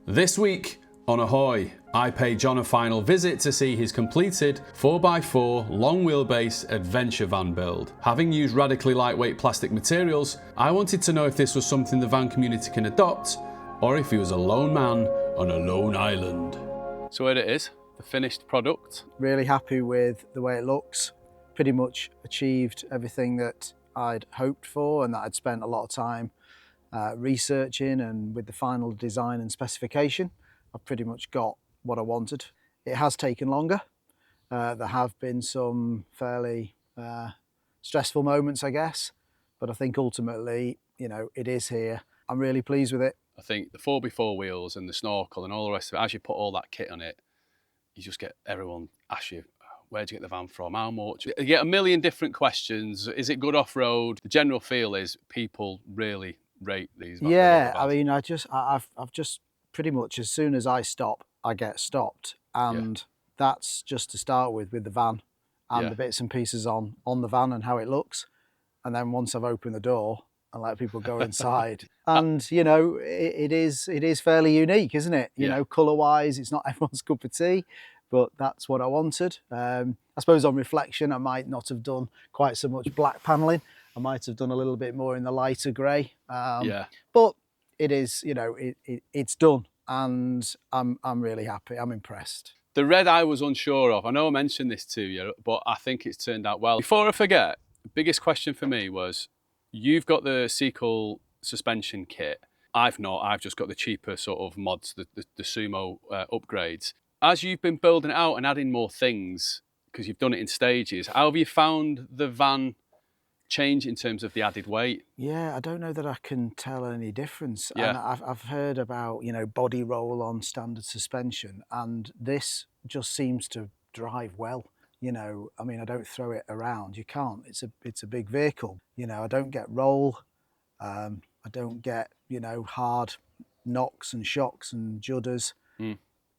This week on Ahoy, I pay John a final visit to see his completed 4x4 long wheelbase adventure van build. Having used radically lightweight plastic materials, I wanted to know if this was something the van community can adopt, or if he was a lone man on a lone island. So here it is, the finished product. Really happy with the way it looks. Pretty much achieved everything that I'd hoped for and that I'd spent a lot of time researching, and with the final design and specification, I've pretty much got what I wanted. It has taken longer. There have been some fairly stressful moments, I guess, but I think ultimately, you know, it is here. I'm really pleased with it. I think the 4x4 wheels and the snorkel and all the rest of it, as you put all that kit on it, you just get everyone ask you, where'd you get the van from? How much? You get a million different questions. Is it good off-road? The general feel is people really rate these. Yeah, I mean, I've just pretty much, as soon as I stop, I get stopped. And that's just to start with the van and the bits and pieces on the van and how it looks. And then once I've opened the door and let people go inside, and you know, it is fairly unique, isn't it? You know, colour-wise, it's not everyone's cup of tea, but that's what I wanted. I suppose on reflection, I might not have done quite so much black panelling. I might have done a little bit more in the lighter grey. But it is, you know, it's done, and I'm really happy. I'm impressed. The red I was unsure of. I know I mentioned this to you, but I think it's turned out well. Before I forget, the biggest question for me was, you've got the Sequel suspension kit. I've not. I've just got the cheaper sort of mods, the Sumo upgrades. As you've been building it out and adding more things, because you've done it in stages, how have you found the van change in terms of the added weight? Yeah, I don't know that I can tell any difference. Yeah. And I've heard about, you know, body roll on standard suspension, and this just seems to drive well. You know, I mean, I don't throw it around. You can't. It's a big vehicle. You know, I don't get roll. I don't get, you know, hard knocks and shocks and judders.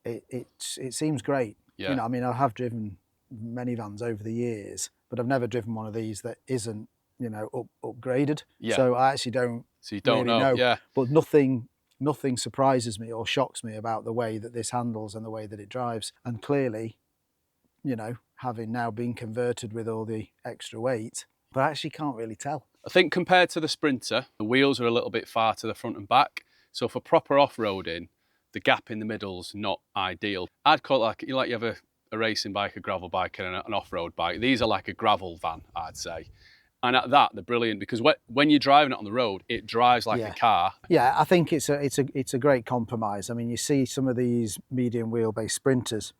It seems great. You know, I mean, I have driven many vans over the years, but I've never driven one of these that isn't, you know, upgraded. So I actually don't. So you don't really know. Yeah. But nothing surprises me or shocks me about the way that this handles and the way that it drives. And clearly, you know, having now been converted with all the extra weight, but I actually can't really tell. I think compared to the Sprinter, the wheels are a little bit far to the front and back. So for proper off-roading, the gap in the middle's not ideal. I'd call it like you have a racing bike, a gravel bike, and an off-road bike. These are like a gravel van, I'd say. And at that, they're brilliant because when you're driving it on the road, it drives like a car. Yeah, I think it's a great compromise. I mean, you see some of these medium wheelbase Sprinters,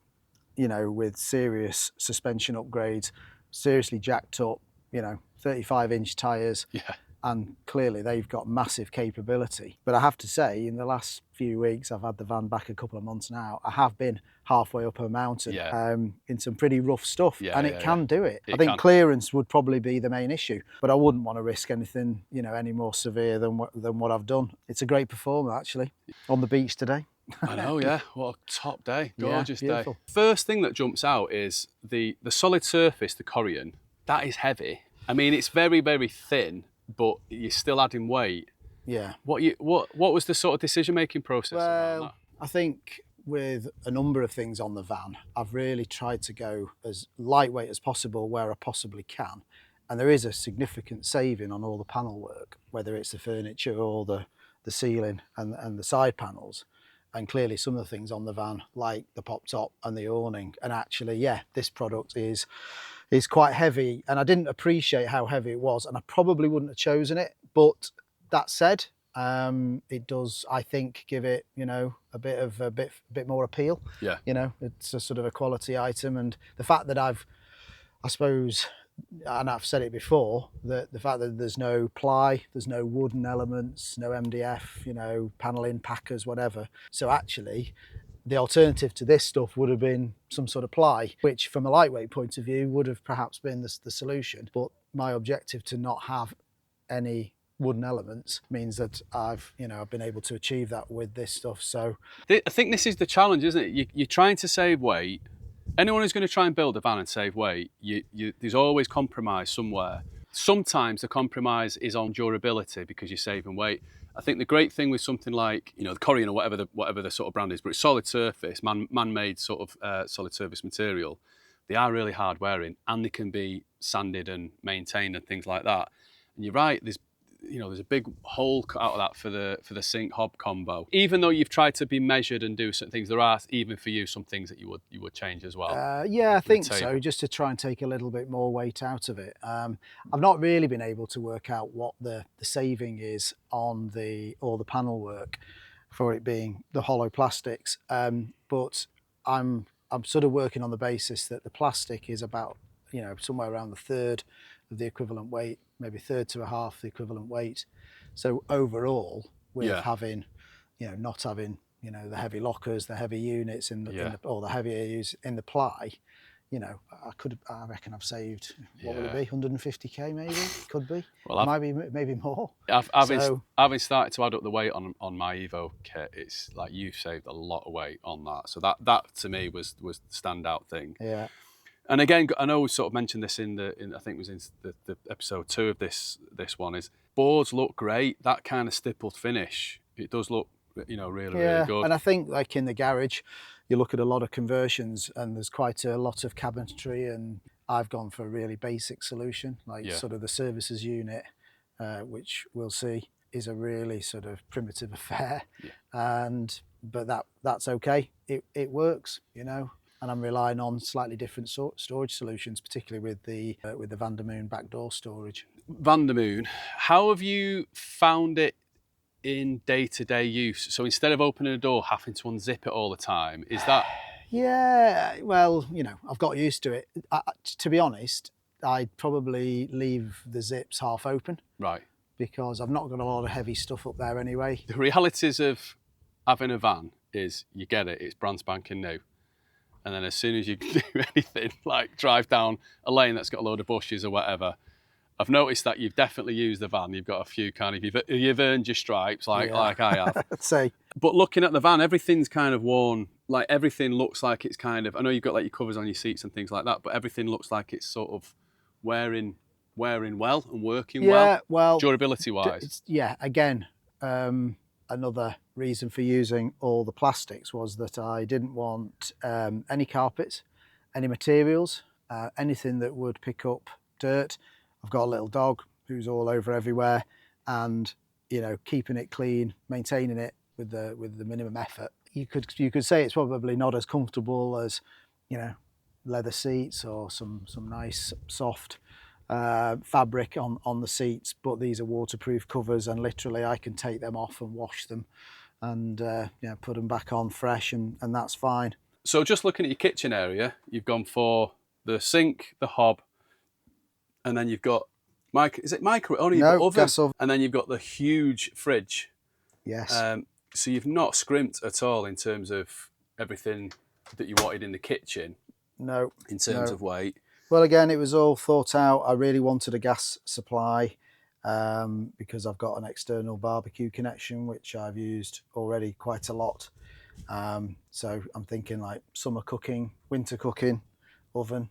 you know, with serious suspension upgrades, seriously jacked up, you know, 35-inch tyres. Yeah. And clearly they've got massive capability. But I have to say, in the last few weeks, I've had the van back a couple of months now, I have been halfway up a mountain in some pretty rough stuff, and it can do it. I think clearance would probably be the main issue, but I wouldn't want to risk anything, you know, any more severe than what I've done. It's a great performer, actually, on the beach today. I know, yeah. What a top day, gorgeous day. First thing that jumps out is the solid surface, the Corian. That is heavy. I mean, it's very, very thin, but you're still adding weight. Yeah. What was the sort of decision-making process around that? I think with a number of things on the van, I've really tried to go as lightweight as possible where I possibly can. And there is a significant saving on all the panel work, whether it's the furniture or the ceiling and the side panels. And clearly some of the things on the van, like the pop top and the awning, and actually, yeah, this product is quite heavy, and I didn't appreciate how heavy it was, and I probably wouldn't have chosen it. But that said, it does, I think, give it, you know, a bit more appeal. Yeah. You know, it's a sort of a quality item, and the fact that I suppose, and I've said it before, that the fact that there's no ply, there's no wooden elements, no MDF, you know, panelling, packers, whatever. So actually, the alternative to this stuff would have been some sort of ply, which from a lightweight point of view would have perhaps been the solution. But my objective to not have any wooden elements means that I've been able to achieve that with this stuff. So I think this is the challenge, isn't it? You're trying to save weight. Anyone who's going to try and build a van and save weight, there's always compromise somewhere. Sometimes the compromise is on durability because you're saving weight. I think the great thing with something like, you know, the Corian or whatever the sort of brand is, but it's solid surface, man-made sort of solid surface material. They are really hard wearing, and they can be sanded and maintained and things like that. And you're right, there's a big hole cut out of that for the sink hob combo. Even though you've tried to be measured and do certain things, there are, even for you, some things that you would change as well. Yeah, I think so, just to try and take a little bit more weight out of it. I've not really been able to work out what the saving is on all the panel work for it being the hollow plastics, but I'm sort of working on the basis that the plastic is about, you know, somewhere around the third of the equivalent weight, maybe third to a half the equivalent weight. So overall, with having, you know, not having, you know, the heavy lockers, the heavy units or the heavier use in the ply, you know, I reckon I've saved, what would it be, 150k maybe? Could be. Well, maybe more. Having started to add up the weight on my Evo kit, it's like you've saved a lot of weight on that. So that to me was the standout thing. Yeah. And again, I know we sort of mentioned this in I think it was in the episode 2 of this one, is boards look great. That kind of stippled finish, it does look, you know, really good. And I think, like in the garage, you look at a lot of conversions and there's quite a lot of cabinetry, and I've gone for a really basic solution, like sort of the services unit, which we'll see is a really sort of primitive affair. But that's okay. It works, you know. And I'm relying on slightly different storage solutions, particularly with the Vandermoon backdoor storage. Vandermoon, how have you found it in day-to-day use? So instead of opening a door, having to unzip it all the time, is that? Yeah, well, you know, I've got used to it. To be honest, I'd probably leave the zips half open. Right. Because I've not got a lot of heavy stuff up there anyway. The realities of having a van is, you get it, it's brand spanking new. And then as soon as you do anything, like drive down a lane that's got a load of bushes or whatever, I've noticed that you've definitely used the van. You've got a few kind of, you've earned your stripes like I have. I'd say. But looking at the van, everything's kind of worn, like everything looks like it's kind of, I know you've got like your covers on your seats and things like that, but everything looks like it's sort of wearing well and working well, durability wise. Again, another reason for using all the plastics was that I didn't want any carpets, any materials, anything that would pick up dirt. I've got a little dog who's all over everywhere, and you know, keeping it clean, maintaining it with the minimum effort. You could say it's probably not as comfortable as, you know, leather seats or some nice soft fabric on the seats, but these are waterproof covers, and literally I can take them off and wash them and you know, put them back on fresh, and that's fine. So just looking at your kitchen area, you've gone for the sink, the hob, and then you've got oven, gas oven, and then you've got the huge fridge. Yes. So you've not scrimped at all in terms of everything that you wanted in the kitchen. No. In terms of weight. Well, again, it was all thought out. I really wanted a gas supply because I've got an external barbecue connection, which I've used already quite a lot. So I'm thinking like summer cooking, winter cooking, oven,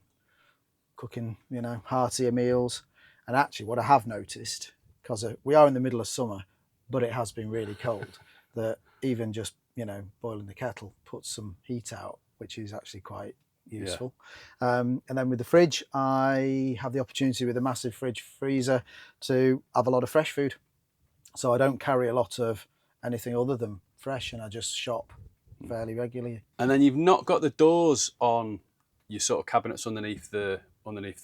cooking, you know, heartier meals. And actually what I have noticed, because we are in the middle of summer, but it has been really cold, that even just, you know, boiling the kettle puts some heat out, which is actually quite useful. And then with the fridge, I have the opportunity with a massive fridge freezer to have a lot of fresh food. So I don't carry a lot of anything other than fresh, and I just shop fairly regularly. And then you've not got the doors on your sort of cabinets underneath the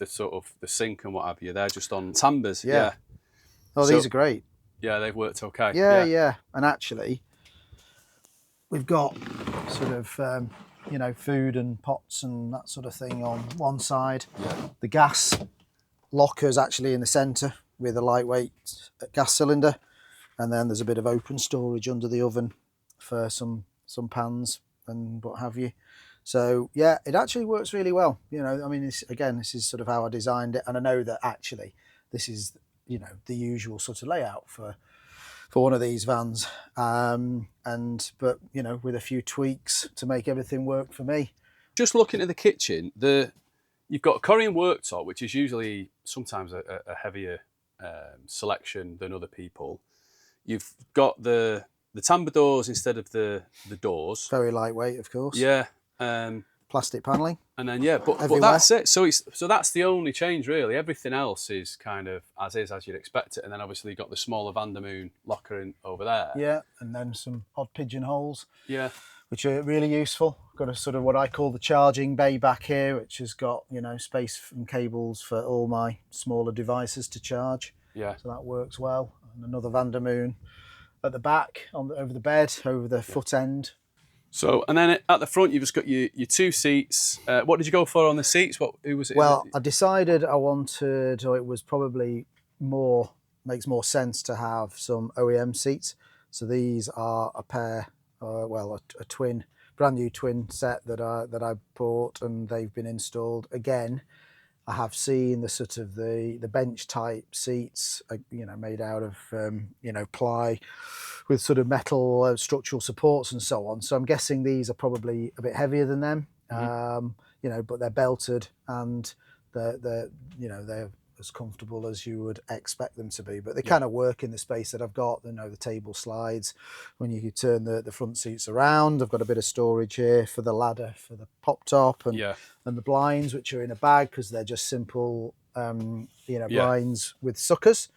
sort of the sink and what have you. They're just on timbers. Yeah. Oh, these are great. Yeah, they've worked okay. Yeah. And actually, we've got sort of you know, food and pots and that sort of thing on one side. Yeah. The gas locker's actually in the centre with a lightweight gas cylinder, and then there's a bit of open storage under the oven for some pans and what have you. So yeah, it actually works really well. You know, I mean, this is sort of how I designed it, and I know that actually this is, you know, the usual sort of layout for one of these vans, but you know, with a few tweaks to make everything work for me. Just looking at the kitchen, you've got a Corian worktop, which is usually sometimes a heavier selection than other people. You've got the tambour doors instead of the doors. Very lightweight, of course. Yeah. Plastic panelling. And then but everywhere. that's it. So that's the only change really. Everything else is kind of as is, as you'd expect it. And then obviously you've got the smaller Vandermoon locker in over there. Yeah, and then some odd pigeonholes. Yeah. Which are really useful. Got a sort of what I call the charging bay back here, which has got, you know, space and cables for all my smaller devices to charge. Yeah. So that works well. And another Vandermoon at the back, over the bed, over the foot end. So, and then at the front, you've just got your 2 seats. What did you go for on the seats? Who was it? Well, I decided I wanted, or it was probably makes more sense to have some OEM seats. So these are a pair, a twin, brand new twin set that I bought, and they've been installed again. I have seen the sort of the bench type seats, you know, made out of you know, ply with sort of metal structural supports and so on. So I'm guessing these are probably a bit heavier than them, you know, but they're belted and they're you know, they're as comfortable as you would expect them to be. But they kind of work in the space that I've got. You know, the table slides when you turn the front seats around. I've got a bit of storage here for the ladder for the pop top and the blinds, which are in a bag because they're just simple you know, blinds with suckers.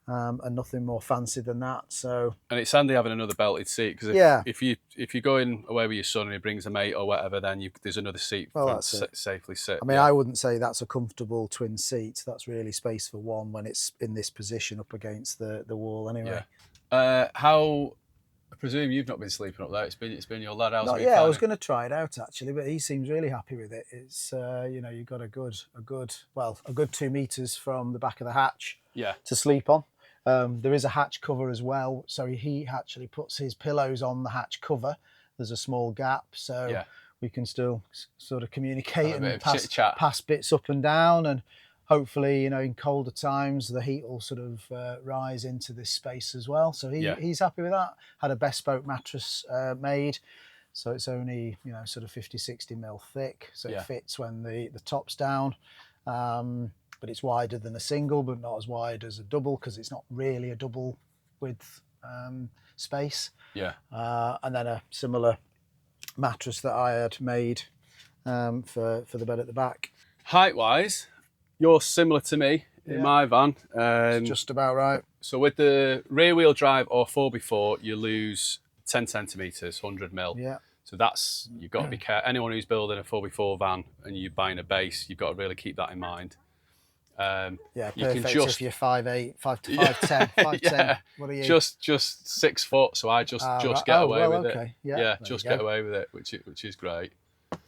And nothing more fancy than that. So, and it's handy having another belted seat because if you're going away with your son and he brings a mate or whatever, then there's another seat to safely sit. I mean, I wouldn't say that's a comfortable twin seat. That's really space for one when it's in this position up against the wall anyway. How? I presume you've not been sleeping up there. It's been your lad. I was going to try it out actually, but he seems really happy with it. It's you know, you've got a good 2 meters from the back of the hatch to sleep on. There is a hatch cover as well, so he actually puts his pillows on the hatch cover. There's a small gap, so we can still sort of communicate and pass bits up and down, and hopefully, you know, in colder times the heat will sort of rise into this space as well. So he's happy with that. Had a bespoke mattress made, so it's only, you know, sort of 50-60 mil thick, so it fits when the top's down. But it's wider than a single, but not as wide as a double because it's not really a double width space. And then a similar mattress that I had made for the bed at the back. Height-wise, you're similar to me in my van. It's just about right. So with the rear-wheel drive or 4x4, you lose 10 centimetres, 100 mil. Yeah. So that's, you've got to be careful. Anyone who's building a 4x4 van and you're buying a base, you've got to really keep that in mind. Perfect if you're 5'8", 5'10", 5'10". What are you? Just 6 foot, so I just get away with it. Yeah, just get away with it, which is great.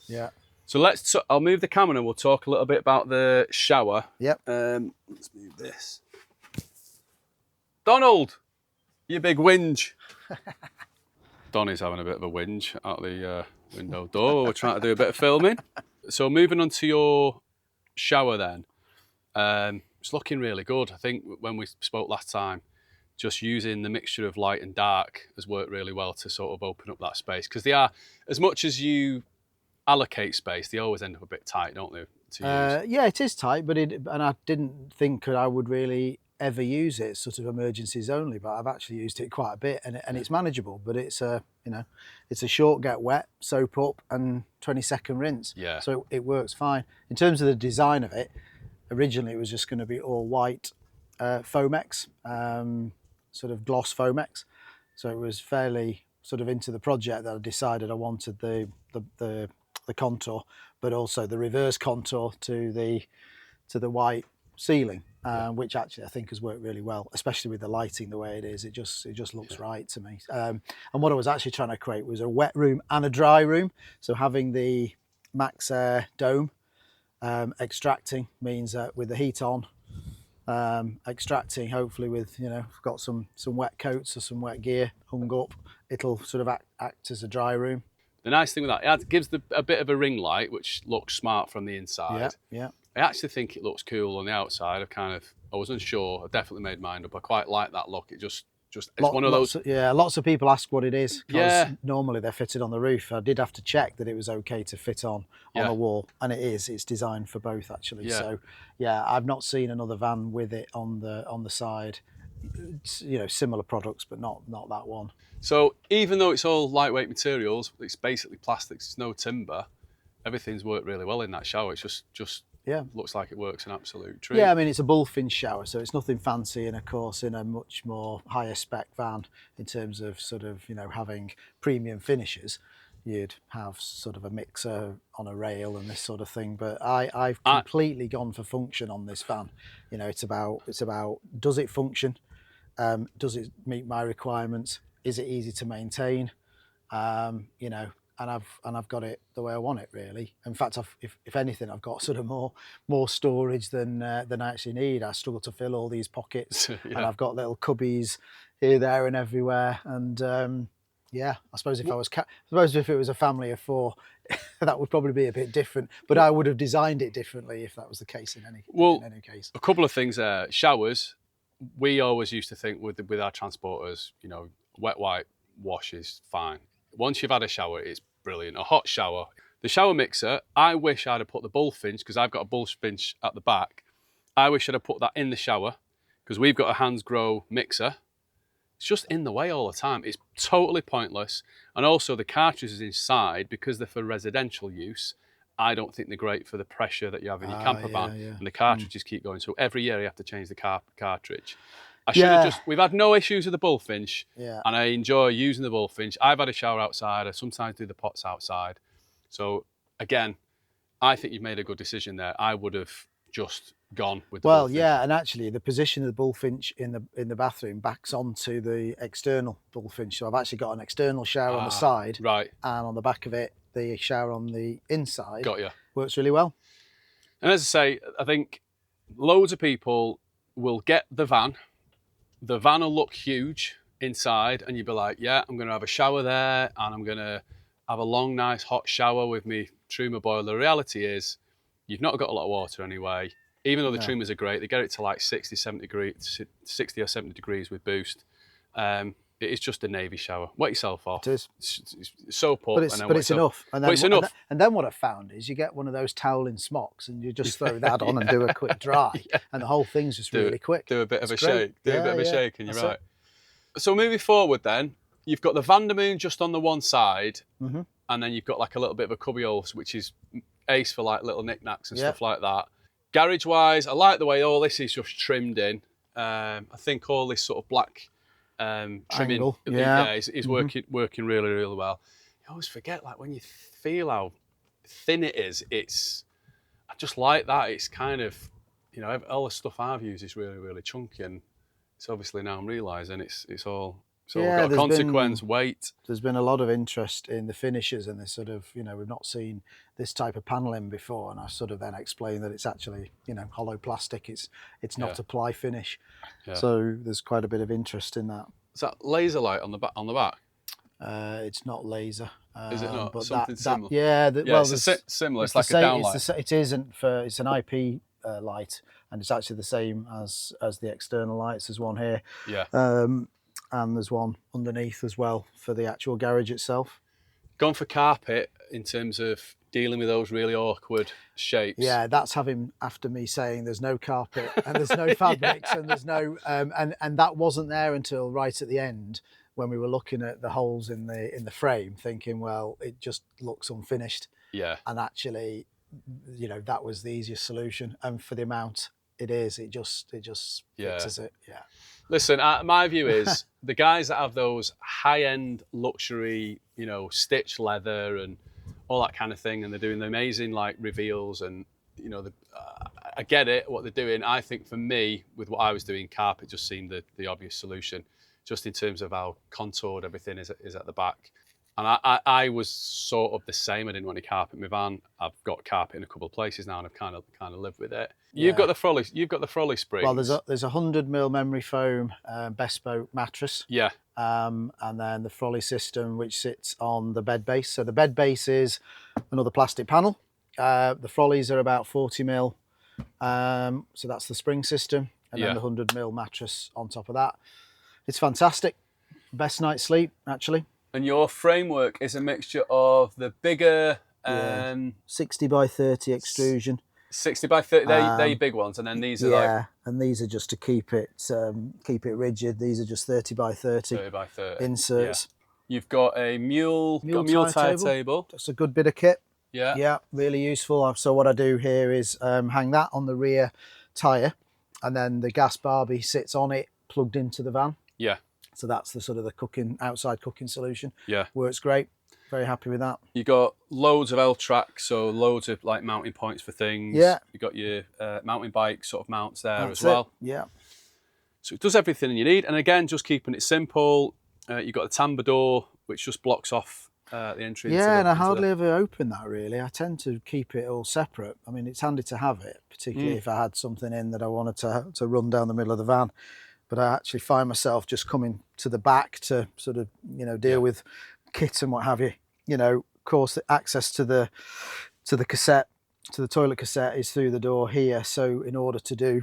Yeah. So I'll move the camera and we'll talk a little bit about the shower. Yep. Let's move this. Donald, you big whinge. Donny's having a bit of a whinge out the window door. We're trying to do a bit of filming. So moving on to your shower then. It's looking really good. I think when we spoke last time, just using the mixture of light and dark has worked really well to sort of open up that space, because they are, as much as you allocate space, they always end up a bit tight, don't they, to use? Yeah, it is tight, and I didn't think I would really ever use it, sort of emergencies only, but I've actually used it quite a bit, and it's manageable. But it's a short get wet, soap up, and 20-second rinse. Yeah. So it works fine. In terms of the design of it, originally it was just going to be all white Foamex, sort of gloss Foamex. So it was fairly sort of into the project that I decided I wanted the contour, but also the reverse contour to the white ceiling, which actually I think has worked really well, especially with the lighting the way it is. It just looks right to me. And what I was actually trying to create was a wet room and a dry room. So having the Max Air dome extracting means that with the heat on, extracting, hopefully with, you know, got some wet coats or some wet gear hung up, it'll sort of act as a dry room. The nice thing with that, it gives a bit of a ring light, which looks smart from the inside. Yeah. I actually think it looks cool on the outside. I was unsure. I definitely made mine up. I quite like that look. It just it's one of those. Lots of people ask what it is. Normally they're fitted on the roof. I did have to check that it was okay to fit on the wall, and it is. It's designed for both actually. So I've not seen another van with it on the side you know, similar products, but not that one. So even though it's all lightweight materials, it's basically plastics, it's no timber, everything's worked really well in that shower. It's just Yeah. looks like it works an absolute treat. Yeah, I mean, it's a bullfinch shower, so it's nothing fancy, and of course in a much more higher spec van in terms of sort of, you know, having premium finishes, you'd have sort of a mixer on a rail and this sort of thing. But I've completely gone for function on this van. You know, it's about does it function? Does it meet my requirements? Is it easy to maintain? You know, and I've got it the way I want it, really. In fact, if anything, I've got sort of more storage than I actually need. I struggle to fill all these pockets, Yeah. and I've got little cubbies here, there, and everywhere. And yeah, I suppose if it was a family of 4, that would probably be a bit different. But I would have designed it differently if that was the case in any case. A couple of things there. Showers, we always used to think with our transporters, you know, wet wipe wash is fine. Once you've had a shower, it's brilliant. A hot shower. The shower mixer, I wish I'd have put the bullfinch, because I've got a bullfinch at the back. I wish I'd have put that in the shower, because we've got a Hansgrohe mixer. It's just in the way all the time. It's totally pointless. And also the cartridges inside, because they're for residential use, I don't think they're great for the pressure that you have in your camper van. Yeah. And the cartridges keep going. So every year you have to change the cartridge. I should have we've had no issues with the bullfinch, and I enjoy using the bullfinch. I've had a shower outside. I sometimes do the pots outside. So again, I think you've made a good decision there. I would have just gone with the bullfinch. Yeah, and actually the position of the bullfinch in the bathroom backs onto the external bullfinch. So I've actually got an external shower on the side, right, and on the back of it, the shower on the inside. Got you. Works really well. And as I say, I think loads of people will get the van. The van will look huge inside, and you'll be like, yeah, I'm going to have a shower there, and I'm going to have a long, nice hot shower with me Truma boiler. The reality is, you've not got a lot of water anyway. Even though the Trumas are great, they get it to like 60 or 70 degrees with boost. It is just a navy shower. Wet yourself off. It is. It's soap up. But it's enough. And then, it's enough. And then what I found is you get one of those toweling smocks, and you just throw that on and do a quick dry, and the whole thing's just really quick. Do a bit of a shake. Do a bit of a shake, and you're right. So moving forward then, you've got the Vandermoon just on the one side, and then you've got like a little bit of a cubbyhole, which is ace for like little knickknacks and stuff like that. Garage wise, I like the way all this is just trimmed in. I think all this sort of black trimming is working really, really well. You always forget, like, when you feel how thin it is, I just like that. It's kind of, you know, all the stuff I've used is really, really chunky, and it's obviously now I'm realising it's all got a consequence, weight. There's been a lot of interest in the finishes and this sort of, you know, we've not seen this type of paneling before, and I sort of then explained that it's actually, you know, hollow plastic. It's not a ply finish. So there's quite a bit of interest in that. Is that laser light on the back? It's not laser. Is it not? But Something similar? It's similar. It's like a downlight. It isn't for. It's an IP light, and it's actually the same as the external lights. There's one here. Yeah. And there's one underneath as well for the actual garage itself. Gone for carpet in terms of dealing with those really awkward shapes. Yeah, that's having after me saying there's no carpet and there's no fabrics and there's no and that wasn't there until right at the end when we were looking at the holes in the frame, thinking, well, it just looks unfinished. Yeah. And actually, you know, that was the easiest solution, and for the amount it just fixes it. Yeah. Listen, my view is the guys that have those high-end luxury, you know, stitched leather and all that kind of thing, and they're doing the amazing like reveals, and you know, I get it what they're doing. I think for me, with what I was doing, carpet just seemed the obvious solution, just in terms of how contoured everything is at the back. And I was sort of the same. I didn't want any carpet in my van. I've got carpet in a couple of places now, and I've kind of lived with it. You've got the Frolly springs. Well, there's a 100mm memory foam bespoke mattress. Yeah. And then the Frolly system, which sits on the bed base. So the bed base is another plastic panel. The Frollies are about 40mm. So that's the spring system, and then the 100mm mattress on top of that. It's fantastic. Best night's sleep, actually. And your framework is a mixture of the bigger 60 by 30 extrusion. 60 by 30, they're your big ones, and then these are like... and these are just to keep it rigid. These are just 30 by 30, 30 by 30 inserts. Yeah. You've got a mule tire table. That's a good bit of kit. Yeah. Yeah, really useful. So what I do here is hang that on the rear tyre, and then the gas barbie sits on it, plugged into the van. Yeah. So that's the sort of the outside cooking solution. Yeah. Works great. Very happy with that. You got loads of L-tracks, so loads of like mounting points for things. Yeah. You got your mountain bike sort of mounts there That's as well. Yeah. So it does everything you need, and again, just keeping it simple. You've got the tambour door, which just blocks off the entry. Yeah, and I hardly ever open that really. I tend to keep it all separate. I mean, it's handy to have it, particularly if I had something in that I wanted to run down the middle of the van. But I actually find myself just coming to the back to sort of, you know, deal with kit and what have you. You know, of course, the access to the cassette, to the toilet cassette is through the door here. So in order to do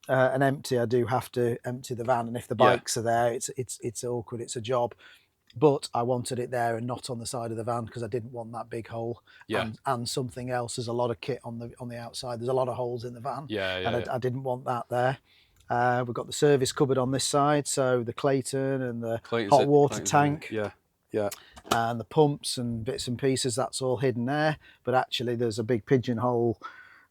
an empty, I do have to empty the van. And if the bikes are there, it's awkward, it's a job. But I wanted it there and not on the side of the van because I didn't want that big hole. And something else, there's a lot of kit on the outside. There's a lot of holes in the van. I didn't want that there. We've got the service cupboard on this side, so the Clayton and the hot water tank. And the pumps and bits and pieces, that's all hidden there. But actually there's a big pigeonhole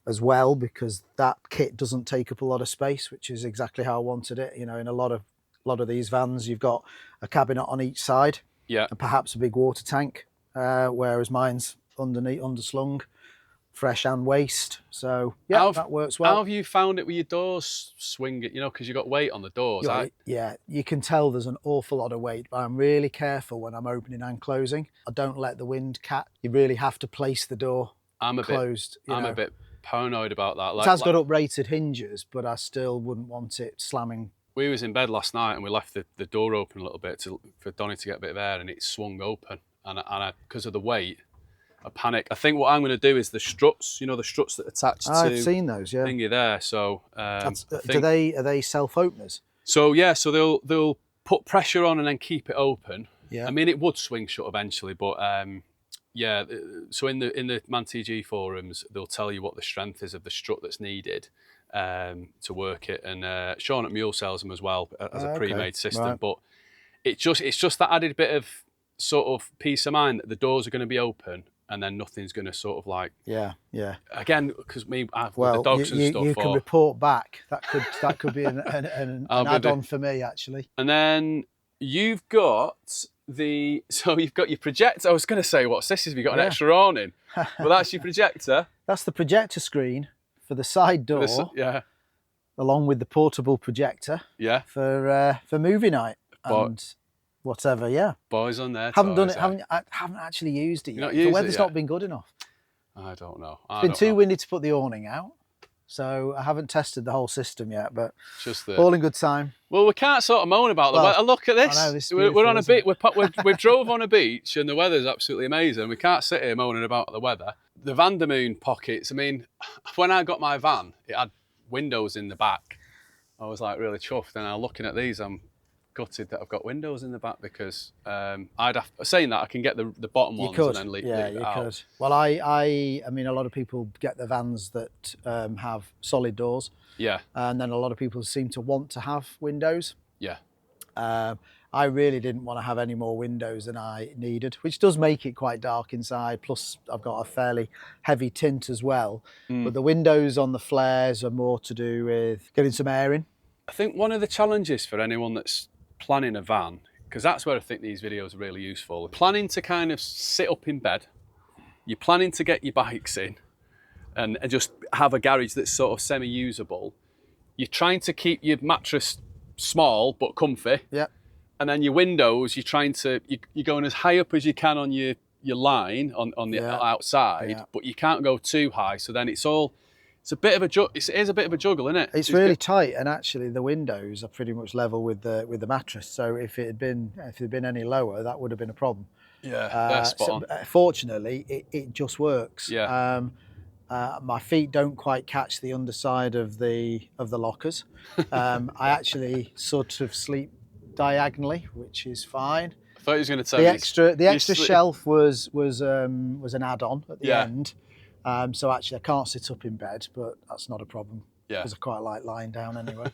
as well because that kit doesn't take up a lot of space, which is exactly how I wanted it. You know, in a lot of these vans, you've got a cabinet on each side, and perhaps a big water tank, whereas mine's underslung, fresh and waste. So that works well. How have you found it with your doors swinging? You know, because you've got weight on the doors. Yeah, you can tell there's an awful lot of weight, but I'm really careful when I'm opening and closing. I don't let the wind catch. You really have to place the door closed. I'm a bit paranoid about that. It has got uprated hinges, but I still wouldn't want it slamming. We was in bed last night and we left the door open a little bit for Donnie to get a bit of air, and it swung open. And because of the weight, I panic. I think what I'm going to do is the struts, you know, the struts that attach to... I've seen those, yeah. Thingy there, so... are they self-openers? So, yeah, so they'll put pressure on and then keep it open. Yeah. I mean, it would swing shut eventually, but... yeah, so in the MAN TGE forums, they'll tell you what the strength is of the strut that's needed to work it, and Sean at Mule sells them as well as a pre-made system. Right. But it's just that added bit of sort of peace of mind that the doors are going to be open and then nothing's going to sort of like again, because I've the dogs and stuff. You can report back. That could be an add-on for me actually. And then you've got your projector. I was going to say, what's this? Have you got an extra awning? Well, that's your projector. That's the projector screen for the side door. Along with the portable projector. Yeah. For movie night and whatever. Yeah. Boys on there. Haven't done it. I haven't actually used it yet. The weather's not been good enough. I don't know. It's been too windy to put the awning out. So I haven't tested the whole system yet, but all in good time. Well, we can't sort of moan about the weather. Look at this. I know, this we're on a beach. We drove on a beach and the weather's absolutely amazing. We can't sit here moaning about the weather. The Vandermoon pockets. I mean, when I got my van, it had windows in the back. I was like really chuffed. And now looking at these, I'm gutted that I've got windows in the back because saying that I can get the bottom ones and then leave it out. Could. Well, I mean, a lot of people get the vans that have solid doors. Yeah. And then a lot of people seem to want to have windows. Yeah. I really didn't want to have any more windows than I needed, which does make it quite dark inside. Plus, I've got a fairly heavy tint as well. But the windows on the flares are more to do with getting some air in. I think one of the challenges for anyone that's planning a van, because that's where I think these videos are really useful. Planning to kind of sit up in bed, you're planning to get your bikes in and just have a garage that's sort of semi-usable. You're trying to keep your mattress small but comfy. Yeah. And then your windows, you're going as high up as you can on your line on the outside, but you can't go too high. So then it's a bit of a it is a bit of a juggle, isn't it? It's really tight, and actually the windows are pretty much level with the mattress. So if it had been any lower, that would have been a problem. Yeah, that's spot on. Fortunately, it just works. Yeah. My feet don't quite catch the underside of the lockers. I actually sort of sleep diagonally, which is fine. I thought you was going to tell me the extra shelf was an add-on at the end. So actually I can't sit up in bed, but that's not a problem. Yeah. Because I quite like lying down anyway.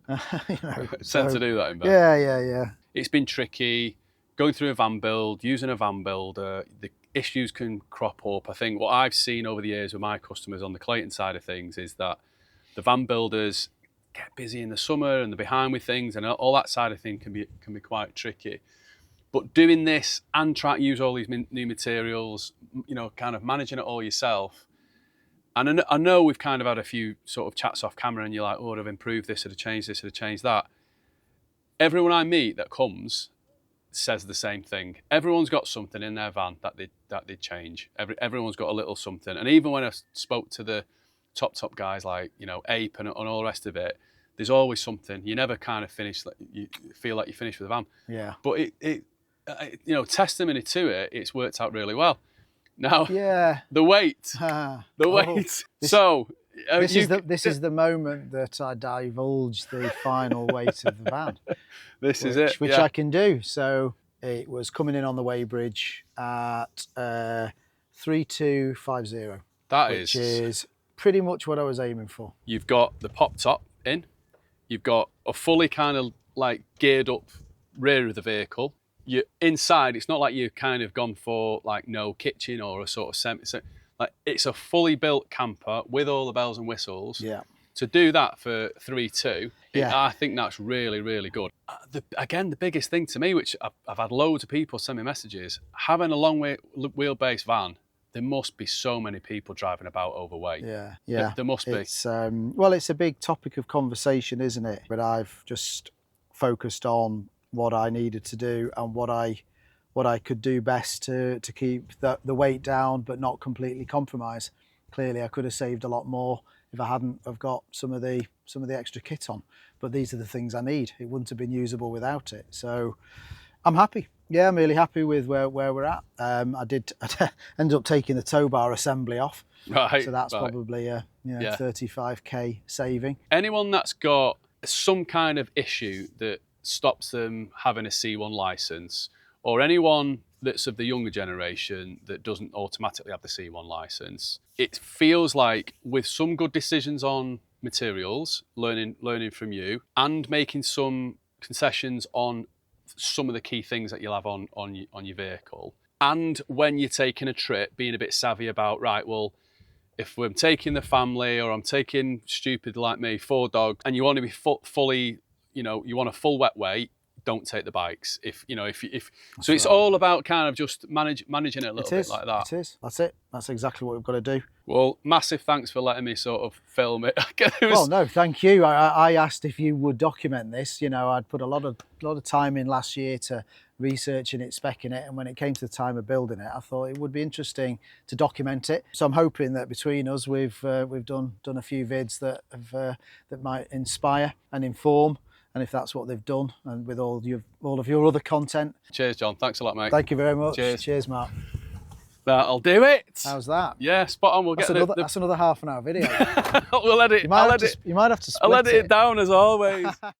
You know, Tend to do that in bed. Yeah. It's been tricky going through a van build, using a van builder. The issues can crop up. I think what I've seen over the years with my customers on the Clayton side of things is that the van builders get busy in the summer and they're behind with things, and all that side of things can be quite tricky. But doing this and trying to use all these new materials, you know, kind of managing it all yourself. And I know we've kind of had a few sort of chats off camera and you're like, oh, I'd have improved this, I'd have changed this, I'd have changed that. Everyone I meet that comes says the same thing. Everyone's got something in their van that they'd change. Everyone's got a little something. And even when I spoke to the top guys like, you know, Ape and all the rest of it, there's always something. You never kind of finish, you feel like you finished with the van. Yeah. But it you know, testimony to it, it's worked out really well. Now, the weight, weight. This is the moment that I divulge the final weight of the van. Which I can do. So it was coming in on the weighbridge at 3250. Which is pretty much what I was aiming for. You've got the pop top in. You've got a fully kind of like geared up rear of the vehicle. You're inside, it's not like you've kind of gone for like no kitchen or a sort of like it's a fully built camper with all the bells and whistles. Yeah. To do that for 3.2, yeah. I think that's really, really good. Again, the biggest thing to me, which I've had loads of people send me messages, having a long wheelbase van, there must be so many people driving about overweight. Yeah. There must be. Well, it's a big topic of conversation, isn't it? But I've just focused on what I needed to do and what I could do best to keep the weight down but not completely compromise. Clearly I could have saved a lot more if I hadn't have got some of the extra kit on, but these are the things I need. It wouldn't have been usable without it. So I'm happy. Yeah, I'm really happy with where we're at. I ended up taking the towbar assembly off. Right. So that's probably a 35k saving. Anyone that's got some kind of issue that stops them having a C1 license, or anyone that's of the younger generation that doesn't automatically have the C1 license, it feels like with some good decisions on materials, learning from you, and making some concessions on some of the key things that you'll have on your vehicle, and when you're taking a trip, being a bit savvy about, right, well, if I'm taking the family or I'm taking, stupid like me, 4 dogs, and you want to be fully, you know, you want a full wet weight, don't take the bikes. So it's all about kind of just managing it a little bit like that. It is. That's it. That's exactly what we've got to do. Well, massive thanks for letting me sort of film it. Well, no, thank you. I asked if you would document this. You know, I'd put a lot of time in last year to researching it, speccing it, and when it came to the time of building it, I thought it would be interesting to document it. So I'm hoping that between us, we've done a few vids that might inspire and inform. And if that's what they've done, and with all of your other content. Cheers, John. Thanks a lot, mate. Thank you very much. Cheers, Mark. That'll do it. How's that? Yeah, spot on. That's another half an hour video. We'll edit. You might have to split I'll edit it down as always.